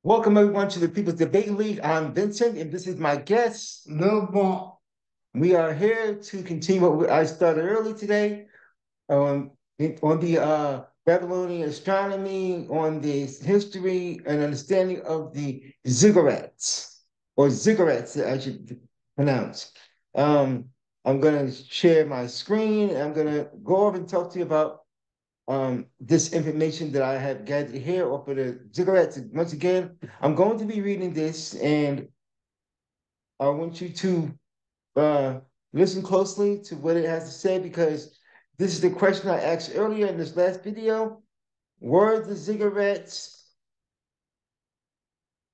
Welcome everyone to the People's Debate League. I'm Vincent, and this is my guest. Bon. We are here to continue what I started early today on the Babylonian astronomy, on the history and understanding of the ziggurats, or ziggurats, I should pronounce. Um, I'm going to share my screen. I'm going to go over and talk to you about this information that I have gathered here off of the ziggurats. Once again, I'm going to be reading this, and I want you to uh, listen closely to what it has to say because this is the question I asked earlier in this last video. Were the ziggurats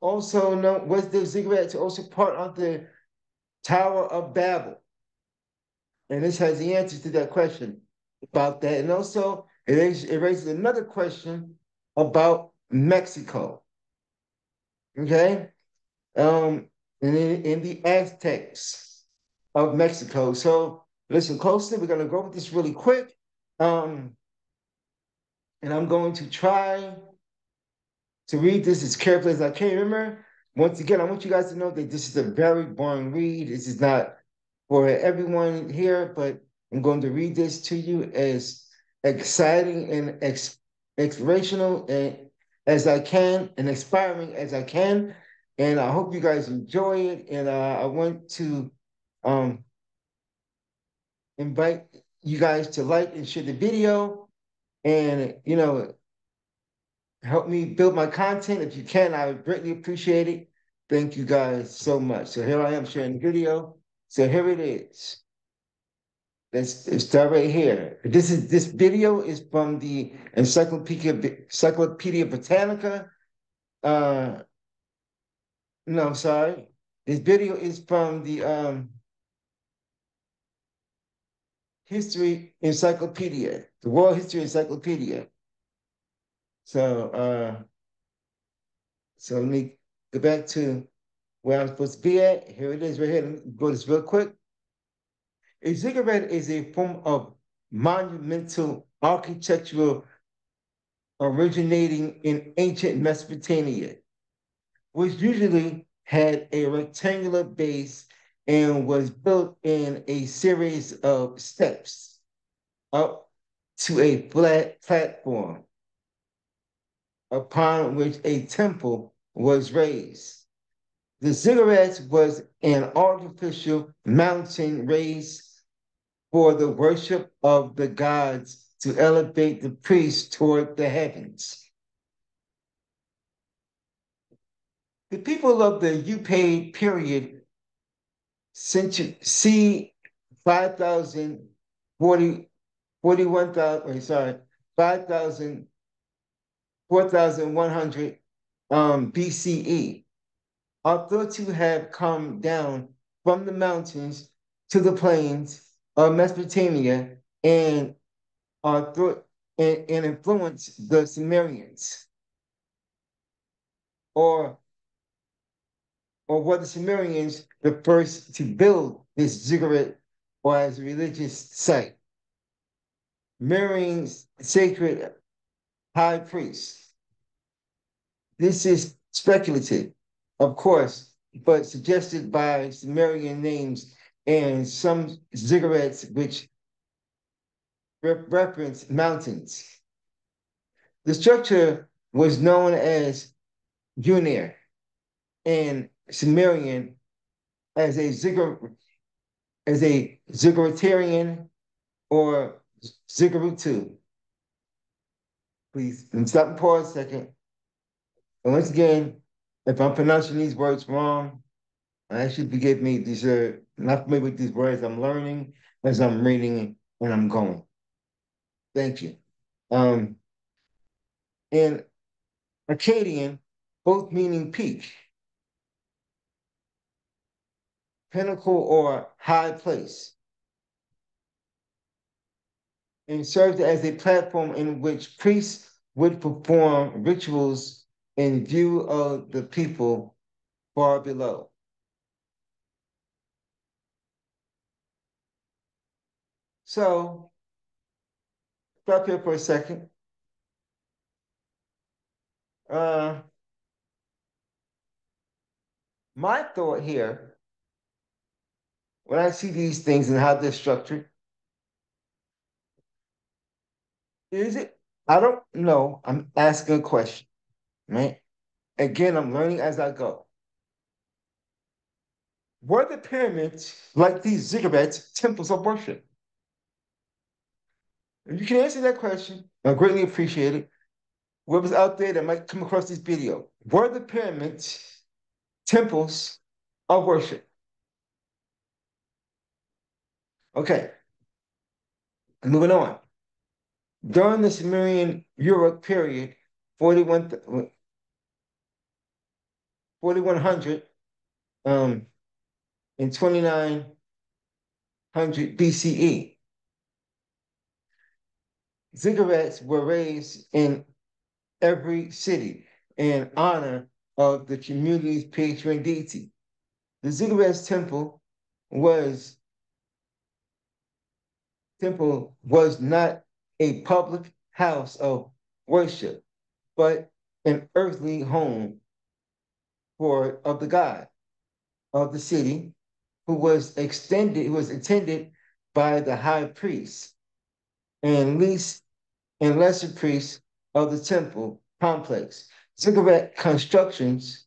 also known? Was the ziggurats also part of the Tower of Babel? And this has the answers to that question about that. And also, it raises another question about Mexico. Okay. Um, in the Aztecs of Mexico. So listen closely. We're gonna go over this really quick. Um, and I'm going to try to read this as carefully as I can. Remember, once again, I want you guys to know that this is a very boring read. This is not for everyone here, but I'm going to read this to you as exciting and explorational as I can and inspiring as I can. And I hope you guys enjoy it. And I want to um, invite you guys to like and share the video and, help me build my content. If you can, I would greatly appreciate it. Thank you guys so much. So here I am sharing the video. So here it is. Let's start right here. This video is from the Encyclopedia Britannica. Uh, no, I'm sorry. This video is from the History Encyclopedia, the World History Encyclopedia. So so let me go back to where I'm supposed to be at. Here it is right here. Let me go this real quick. A ziggurat is a form of monumental architectural originating in ancient Mesopotamia, which usually had a rectangular base and was built in a series of steps up to a flat platform upon which a temple was raised. The ziggurats was an artificial mountain raised for the worship of the gods to elevate the priests toward the heavens. The people of the Upaid period c. 5,040, 41,000, wait, sorry, 5,000, 4,100 BCE are thought to have come down from the mountains to the plains of Mesopotamia and are thought and influenced the Sumerians, or or were the Sumerians the first to build this ziggurat or as a religious site, mirroring sacred high priests? This is speculative, of course, but suggested by Sumerian names and some ziggurats which reference mountains. The structure was known as Unir in Sumerian as a zigguratarian or ziggurutu. Please stop and pause a second. And once again, if I'm pronouncing these words wrong, I actually forgive me. These are not familiar with these words. I'm learning as I'm reading and I'm going. Thank you. Um, and Akkadian, both meaning peak, pinnacle, or high place, and served as a platform in which priests would perform rituals in view of the people far below. So, stop here for a second. Uh, My thought here, when I see these things and how they're structured, is it? I don't know. I'm asking a question, right? Again, I'm learning as I go. Were the pyramids like these ziggurats temples of worship? If you can answer that question, I greatly appreciate it. Whoever's out there that might come across this video, were the pyramids temples of worship? Okay, moving on. During the Sumerian Uruk period, 4100 in 2900 BCE, ziggurats were raised in every city in honor of the community's patron deity. The ziggurats was temple was not a public house of worship, but an earthly home for of the god of the city, who was attended by the high priest and least and lesser priests of the temple complex. Ziggurat constructions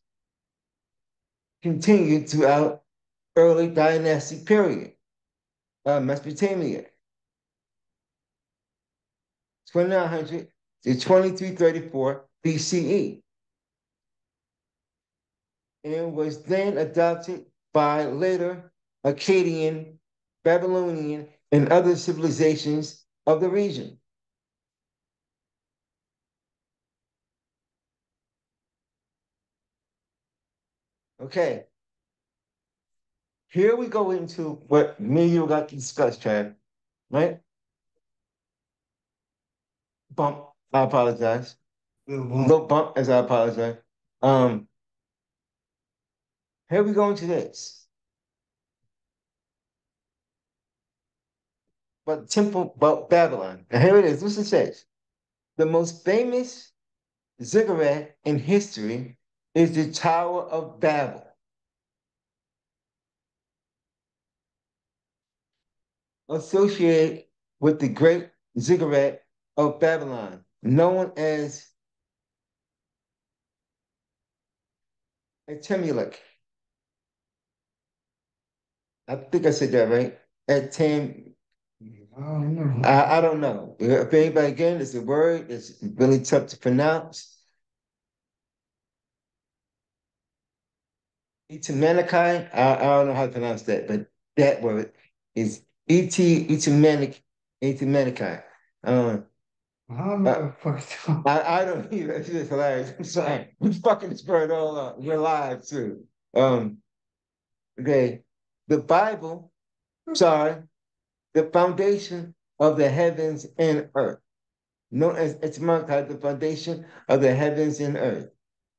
continued throughout early dynastic period, Mesopotamia, 2900 to 2334 BCE, and was then adopted by later Akkadian, Babylonian, and other civilizations of the region. Okay, here we go into what me and you got to discuss, Chad, right? Bump, I apologize. Little bump as I apologize. Um, Here we go into this. But Temple but Babylon. And here it is. Listen, it says. The most famous ziggurat in history is the Tower of Babel, associated with the great ziggurat of Babylon, known as Etemulek. I think I said that right. Etem. I don't know. If anybody again, it's a word. It's really tough to pronounce. Etemanikai. I don't know how to pronounce that, but that word is Etemanikai. Um, I don't know. I don't either. It's just hilarious. I'm sorry. We fucking spread all up. We're live too. Um, okay. The Bible, sorry, the foundation of the heavens and earth, known as Etimaka, the foundation of the heavens and earth,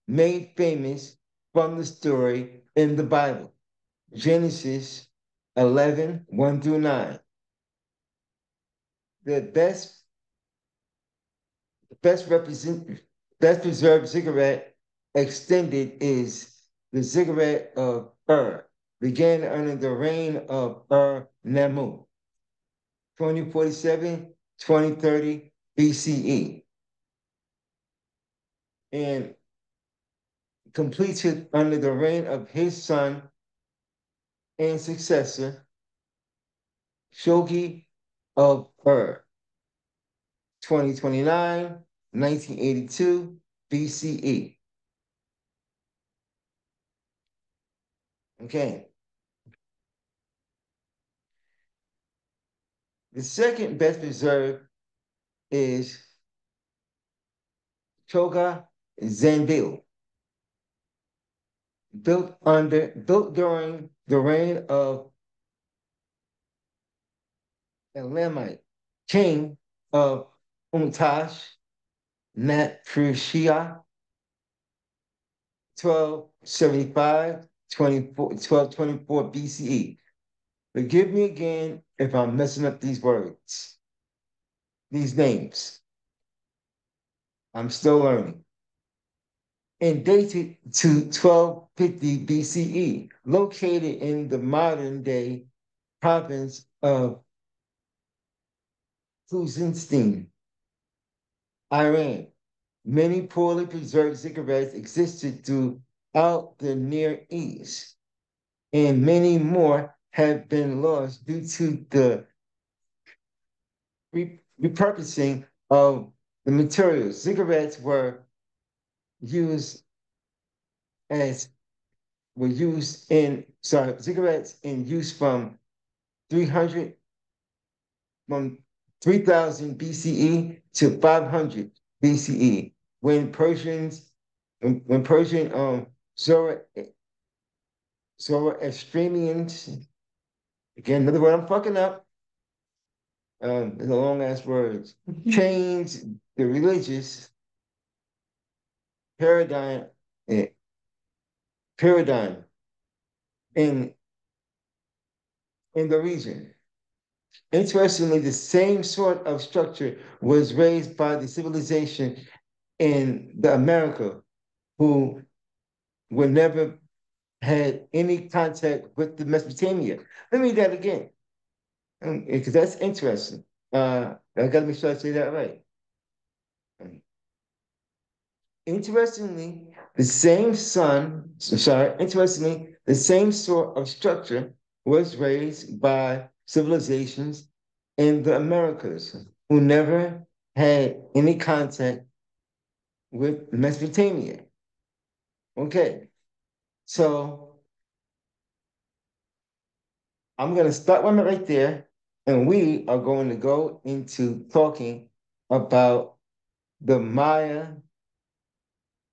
made famous from the story in the Bible, Genesis 11, 1 through 9. The best represent best preserved ziggurat extended is the ziggurat of began under the reign of Namu, 2047, 2030 BCE, and completed under the reign of his son and successor, Shogi of 2029, 1982 BCE. Okay. The second best preserved is Choga Zanbil, built during the reign of Elamite, king of Umtash, Nat Prussia, 1275, 1224 BCE. Forgive me again if I'm messing up these words, these names. I'm still learning. and dated to 1250 BCE, located in the modern day province of Khuzestan, Iran. Many poorly preserved ziggurats existed throughout the Near East, and many more have been lost due to the repurposing of the materials. Ziggurats used as ziggurats in use from 300 from 3000 BCE to 500 BCE when Persian Zoroastrians, again another word I'm fucking up, it's a long ass words, changed the religious paradigm eh, paradigm in the region. Interestingly, the same sort of structure was raised by the civilization in the America, who were never had any contact with the Mesopotamia. Let me read that again, because that's interesting. I got to make sure I say that right. Interestingly, the same sort of structure was raised by civilizations in the Americas who never had any contact with Mesopotamia. Okay, so I'm going to start one right there, and we are going to go into talking about the Maya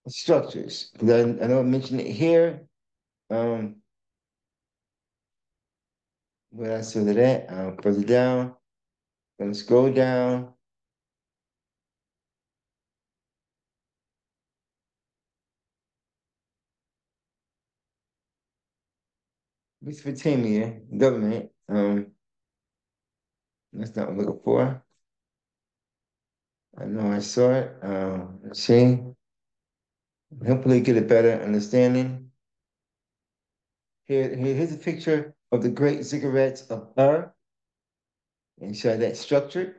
structures. I know I mentioned it here. Um, where I saw that at, further down, gonna scroll down. Mesopotamia government. That's not what I'm looking for. I know I saw it. Let's see. Hopefully get a better understanding. Here's a picture of the great ziggurats of Ur, and show that structured.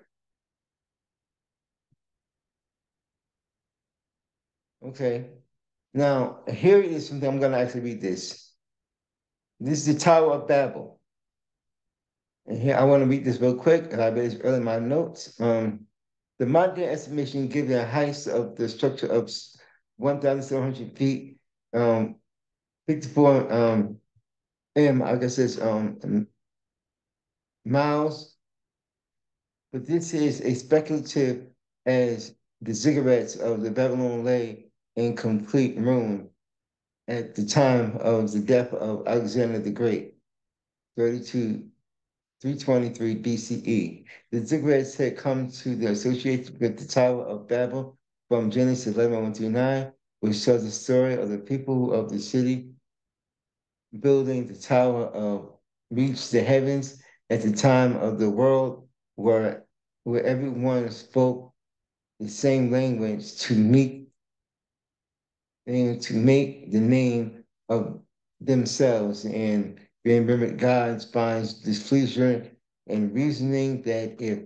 Okay. Now, here is something I'm gonna actually read this. This is the Tower of Babel. And here I want to read this real quick, and I read this early in my notes. The modern estimation gives a height of the structure of 1,700 feet, 54 I guess it's miles, but this is a speculative as the ziggurats of the Babylon lay in complete ruin at the time of the death of Alexander the Great, 32 323 BCE. The ziggurats had come to the association with the Tower of Babel from Genesis 11:1 through 9, which tells the story of the people of the city building the Tower of reached the heavens at the time of the world where everyone spoke the same language to make the name of themselves and remember God's finds displeasure and reasoning that if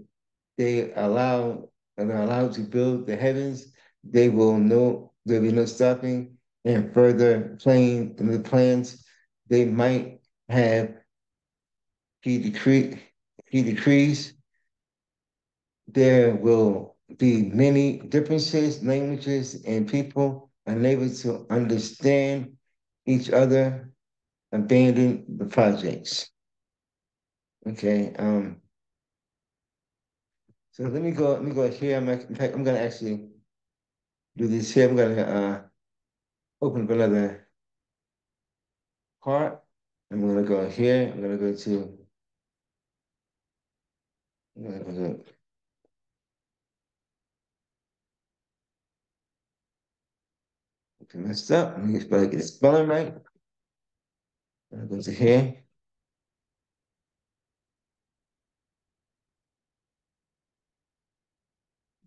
they are allowed to build the heavens, there'll be no stopping and further playing in the plans they might have. He decree he decrees there will be many differences, languages, and people unable to understand each other, abandon the projects. Okay. So let me go here. In fact, I'm gonna actually do this here. I'm gonna open up another part. I'm gonna go here. I'm gonna go to I'm gonna go to okay, messed up. Let me spell get the spelling right. I'm gonna go to here.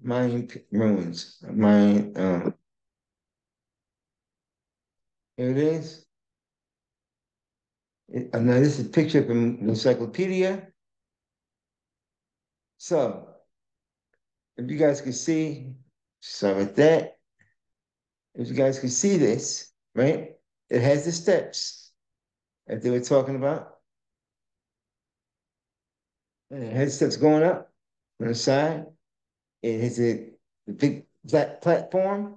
Mind ruins. Mind Here it is. Now this is a picture from the encyclopedia. So if you guys can see, so with that, if you guys can see this, right? It has the steps that they were talking about. And it has steps going up on the side. It has the big flat platform.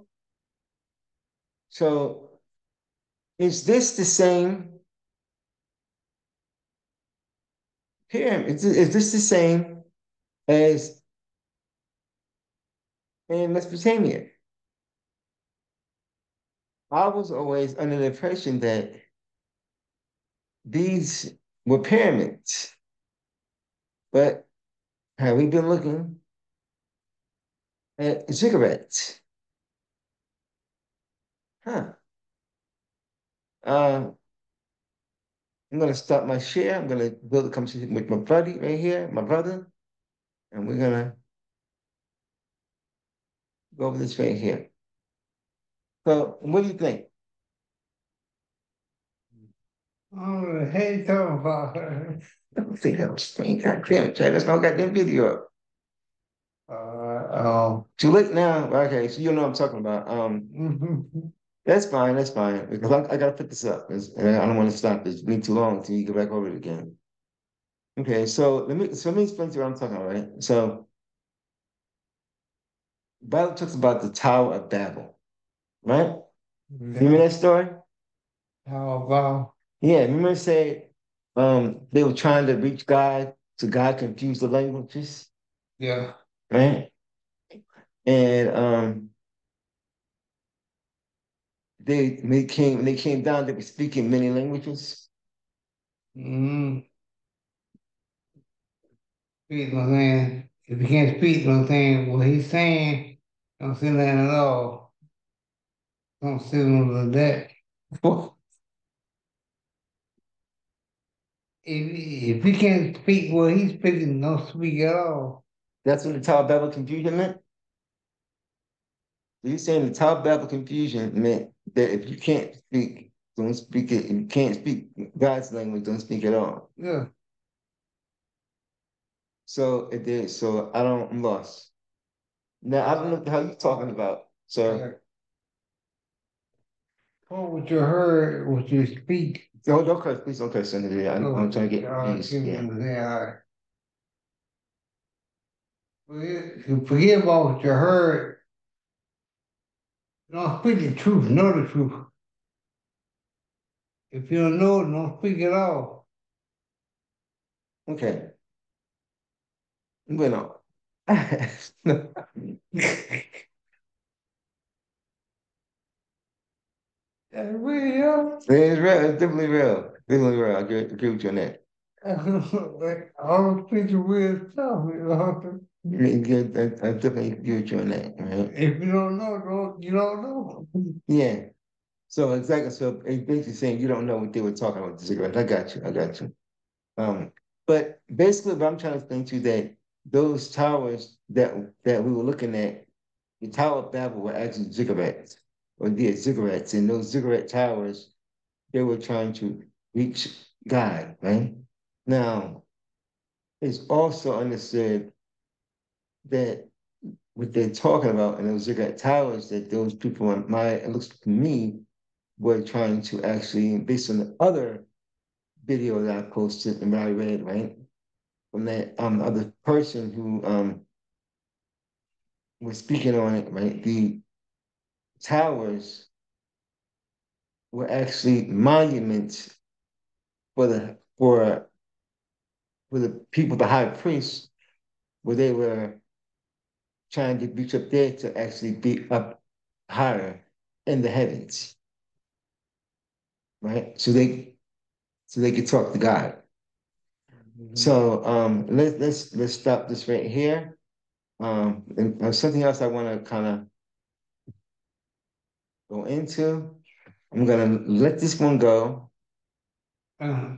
So is this the same pyramid? Is this the same as in Mesopotamia? I was always under the impression that these were pyramids, but have we been looking at ziggurats? Huh. Uh, I'm gonna stop my share. I'm gonna build a conversation with my buddy right here, my brother, and we're gonna go over this right here. So, what do you think? Oh, hey, talking about her. Don't say that on screen. God damn it, Chad. That's no goddamn video up. Too late now. Okay, so you know what I'm talking about. That's fine. That's fine. Because I gotta put this up, and I don't want to stop this. Be too long until you go back over it again. Okay, so let me explain to you what I'm talking about. Right. So, Bible talks about the Tower of Babel. Right. Remember that story? How about? Yeah. Remember it said they were trying to reach God, so God confused the languages. Yeah. Right. And when they came down, they were speaking many languages. Mm-hmm. Speak no saying. If you can't speak no saying what he's saying, don't say nothing at all. Don't say no to that. If he can't speak what he's speaking, don't speak at all. That's what the Tower of Babel confusion meant. So you're saying the Tower of Babel confusion meant that if you can't speak, don't speak it. If you can't speak God's language, don't speak at all. Yeah. So it did. So I'm lost. Now I don't know what the hell you're talking about. So What would you heard, what you speak? don't curse, please don't curse into the I'm trying to get peace. Yeah. Yeah. Forget about what you heard. Don't speak the truth, know the truth. If you don't know, don't speak at all. Okay. Bueno. That's real. It's real. It's definitely real. Definitely real. I agree with you on that. Like, all speak the weird stuff, you know. I definitely agree with you on that. Right? If you don't know, you don't know. Yeah. So exactly. So it's basically saying you don't know what they were talking about with the cigarettes. I got you. I got you. But basically, what I'm trying to explain to you that those towers that we were looking at, the Tower of Babel were actually ziggurats, or yeah, ziggurats, and those ziggurat towers, they were trying to reach God, right? Now, it's also understood that what they're talking about in those ziggurat towers, that those people in my, it looks to me, were trying to actually, based on the other video that I posted and what I read, right? From that other person who was speaking on it, right? The towers were actually monuments for the people, the high priests, where they were trying to reach up there to actually be up higher in the heavens, right? So they could talk to God. So let's stop this right here. And something else I want to kind of go into. I'm gonna let this one go. Uh,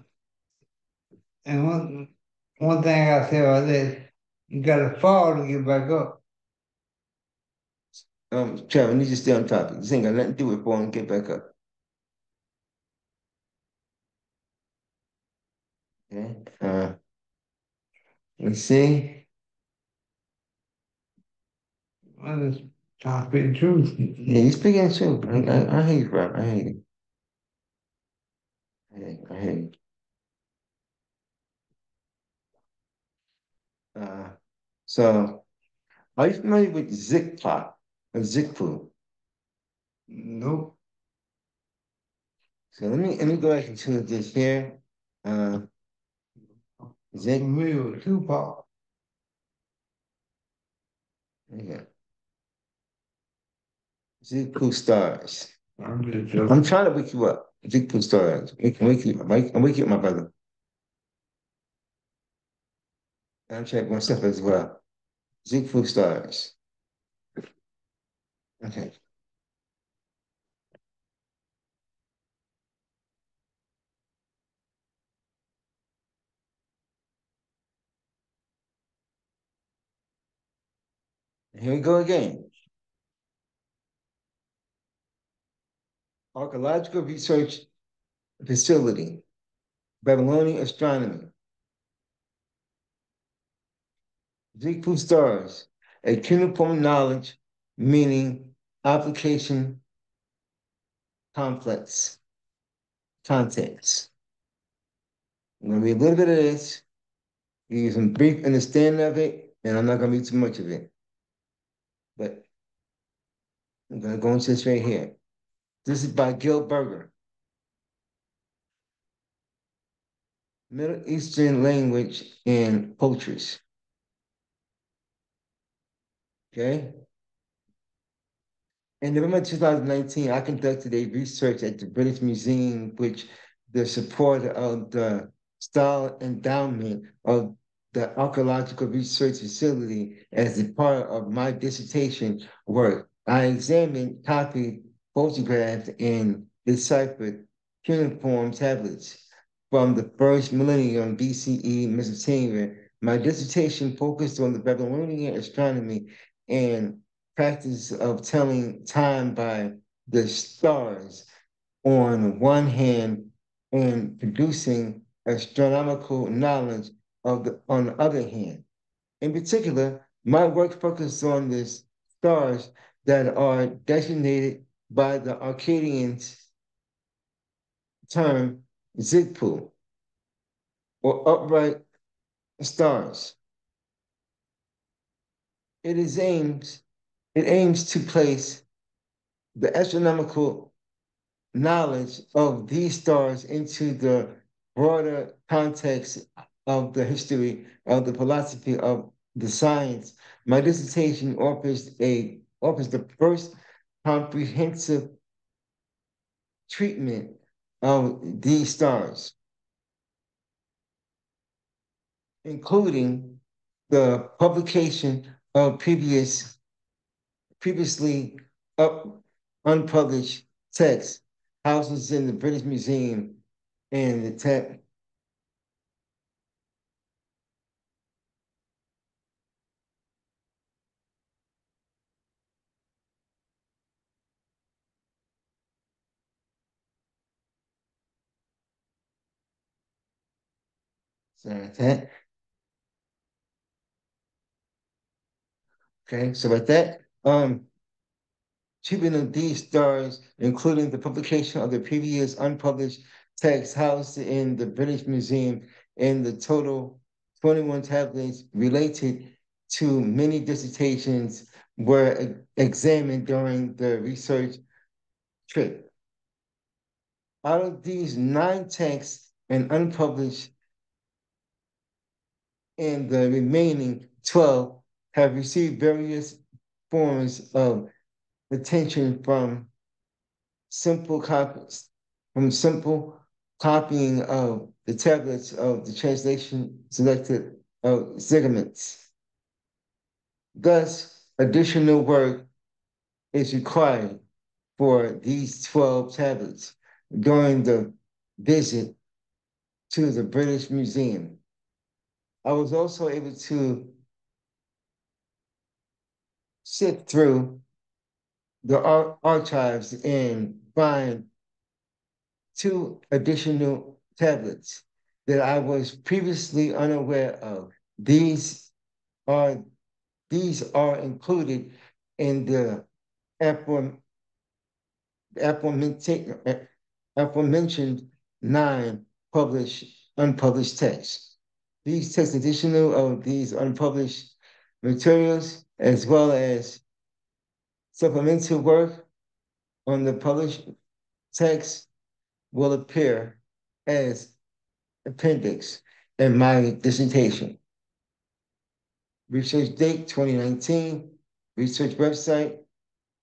and one thing I say about this, you gotta fall to get back up. Trevor, you need to stay on topic. This ain't got nothing to do with falling and get back up. Okay. Let's see. I just trying to speak the truth. Yeah, you speaking the truth. I hear you, bro. I hear you. I hear you. Uh, so, are you familiar with ziqpu or ziqpu? Nope. So let me go back into this here. Uh, zik, Familiar with Tupac. yeah, ziqpu stars. I'm just I'm joking. trying to wake you up. Ziqpu stars. Wake you up. I'm wake you up, my brother. I'm checking myself as well. Ziqpu stars. Okay. Here we go again. Archaeological research facility, Babylonian astronomy, ziqpu stars, a cuneiform knowledge, meaning, application, complex, context. I'm going to read a little bit of this, give you some brief understanding of it, and I'm not going to read too much of it. But I'm going to go into this right here. This is by Gil Berger, Middle Eastern language and cultures. Okay. In November 2019, I conducted a research at the British Museum, which the support of the style endowment of the archaeological research facility as a part of my dissertation work. I examined, copied, photographed, and deciphered cuneiform tablets from the first millennium BCE Mesopotamia. My dissertation focused on the Babylonian astronomy and practice of telling time by the stars on one hand and producing astronomical knowledge on the other hand. In particular, my work focuses on the stars that are designated by the Arcadians term ziqpu or upright stars. It is aims it aims to place the astronomical knowledge of these stars into the broader context of the history of the philosophy of the science. My dissertation offers the first comprehensive treatment of these stars, including the publication of previously up unpublished texts, houses in the British Museum and the tech. Sorry, that. Okay, so with that, treatment of these stars, including the publication of the previous unpublished text housed in the British Museum and the total 21 tablets related to many dissertations were examined during the research trip. Out of these 9 texts and unpublished, and the remaining 12 have received various forms of attention simple copies, from simple copying of the tablets of the translation selected of ziggurats. Thus, additional work is required for these 12 tablets during the visit to the British Museum. I was also able to sift through the archives and find 2 additional tablets that I was previously unaware of. These are included in the aforementioned 9 unpublished texts. These texts, additional of these unpublished materials, as well as supplemental work on the published text, will appear as appendix in my dissertation. Research date 2019, research website,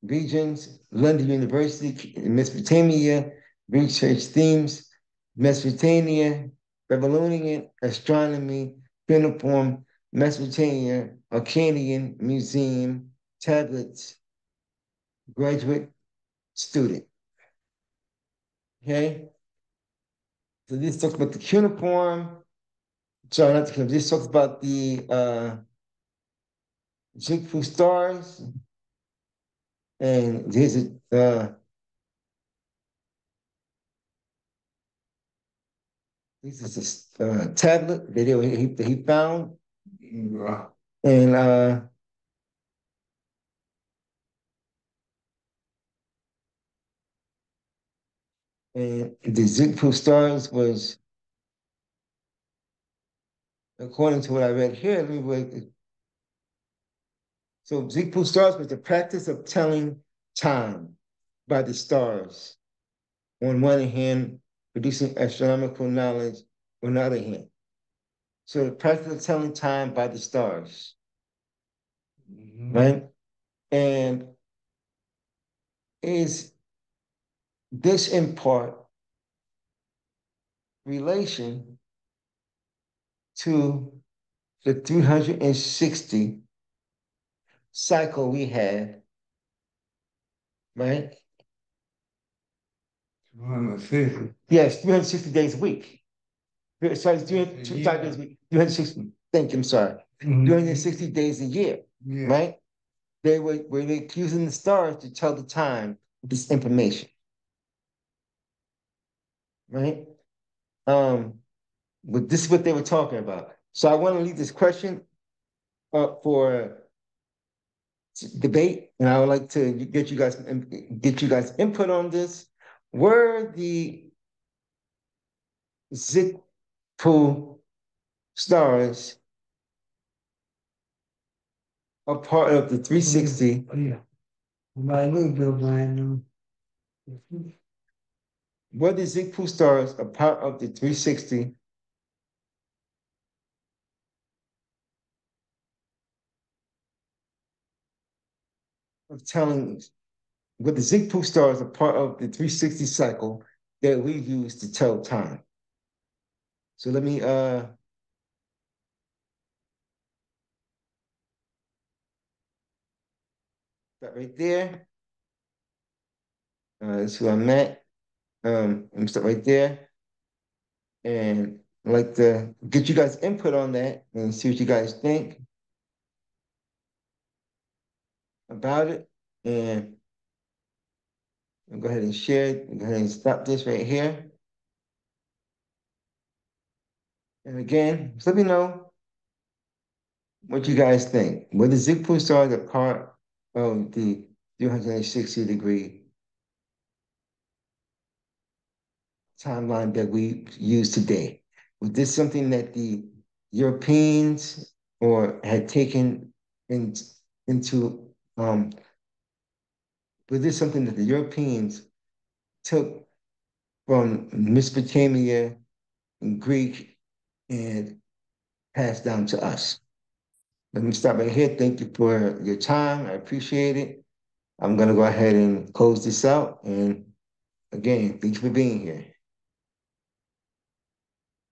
regions, London University, Mesopotamia, research themes, Mesopotamia, Babylonian, astronomy, cuneiform, Mesopotamia, Akkadian Museum, tablets, graduate student. Okay? So this talks about the cuneiform. Sorry, not the cuneiform. This talks about the ziqpu stars. And there's this is a tablet video he found. Yeah. And the ziqpu stars was, according to what I read here, let me read. So ziqpu stars was the practice of telling time by the stars. On one hand, producing astronomical knowledge on the other hand. So the practice of telling time by the stars, right? And is this in part relation to the 360 cycle we had, right? 260. Yes, 360 days a week. Sorry, 300 days a week. 360. Thank you. I'm sorry. 360 days a year, right? They were using the stars to tell the time with this information, right? But this is what they were talking about. So I want to leave this question up for debate, and I would like to get you guys input on this. Were the ziqpu stars a part of the 360? Yeah. My little blind. Were the ziqpu stars a part of the 360 of telling? Were the ziqpu stars a part of the 360 cycle that we use to tell time? So let me that right there. That's who I'm at. I'm start right there. And I'd like to get you guys input on that and see what you guys think about it. And I'll go ahead and share it. Go ahead and stop this right here. And again, just let me know what you guys think. Were the ziqpu stars a part of the 360-degree timeline that we use today? Was this something that the Europeans or had taken into was this something that the Europeans took from Mesopotamia and Greek and passed down to us? Let me stop right here. Thank you for your time. I appreciate it. I'm going to go ahead and close this out. And again, thank you for being here.